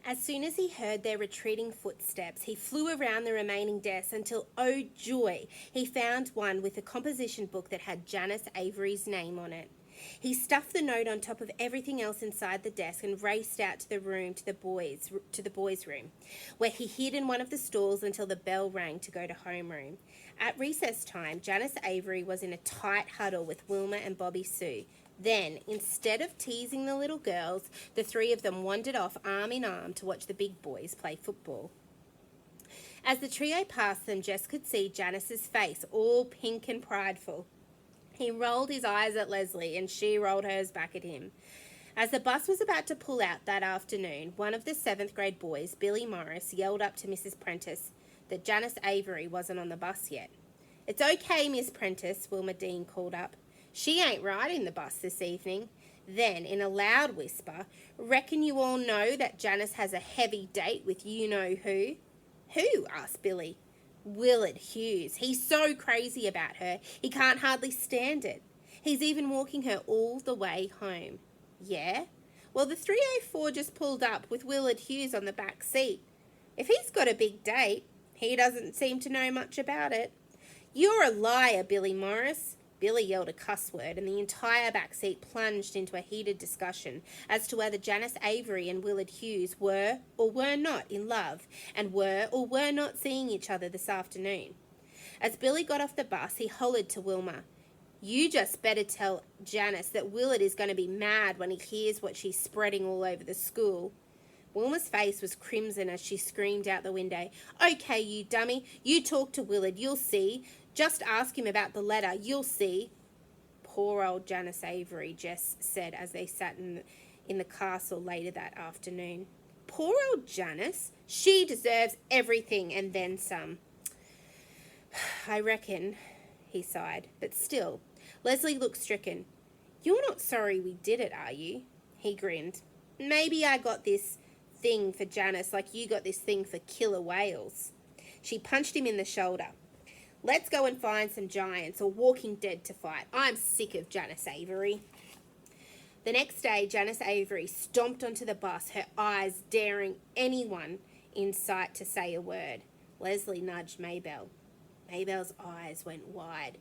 As soon as he heard their retreating footsteps, he flew around the remaining desks until, oh joy, he found one with a composition book that had Janice Avery's name on it. He stuffed the note on top of everything else inside the desk and raced out to the boys' room, where he hid in one of the stalls until the bell rang to go to homeroom. At recess time, Janice Avery was in a tight huddle with Wilma and Bobby Sue. Then, instead of teasing the little girls, the three of them wandered off arm in arm to watch the big boys play football. As the trio passed them, Jess could see Janice's face, all pink and prideful. He rolled his eyes at Leslie, and she rolled hers back at him. As the bus was about to pull out that afternoon, one of the 7th grade boys, Billy Morris, yelled up to Mrs. Prentice that Janice Avery wasn't on the bus yet. "It's okay, Miss Prentice," Wilma Dean called up. "She ain't riding the bus this evening." Then, in a loud whisper, "Reckon you all know that Janice has a heavy date with you-know-who?" "Who?" asked Billy. "Willard Hughes. He's so crazy about her, he can't hardly stand it. He's even walking her all the way home." "Yeah? Well, the 304 just pulled up with Willard Hughes on the back seat. If he's got a big date, he doesn't seem to know much about it." "You're a liar, Billy Morris." Billy yelled a cuss word, and the entire back seat plunged into a heated discussion as to whether Janice Avery and Willard Hughes were or were not in love, and were or were not seeing each other this afternoon. As Billy got off the bus, he hollered to Wilma, "You just better tell Janice that Willard is going to be mad when he hears what she's spreading all over the school." Wilma's face was crimson as she screamed out the window, "Okay, you dummy, you talk to Willard, you'll see. Just ask him about the letter, you'll see." "Poor old Janice Avery," Jess said as they sat in the castle later that afternoon. "Poor old Janice? She deserves everything and then some." "I reckon," he sighed, "but still." Leslie looked stricken. "You're not sorry we did it, are you?" He grinned. "Maybe I got this thing for Janice like you got this thing for killer whales." She punched him in the shoulder. "Let's go and find some giants or walking dead to fight. I'm sick of Janice Avery." The next day, Janice Avery stomped onto the bus, her eyes daring anyone in sight to say a word. Leslie nudged Maybelle. Maybelle's eyes went wide.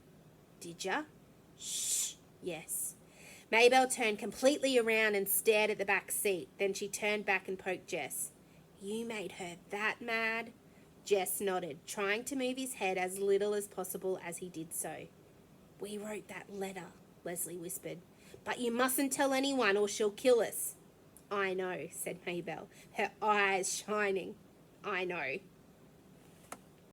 "Did ya?" "Shh, yes." Maybelle turned completely around and stared at the back seat. Then she turned back and poked Jess. "You made her that mad?" Jess nodded, trying to move his head as little as possible as he did so. "We wrote that letter," Leslie whispered. "But you mustn't tell anyone or she'll kill us." "I know," said Maybelle, her eyes shining. "I know."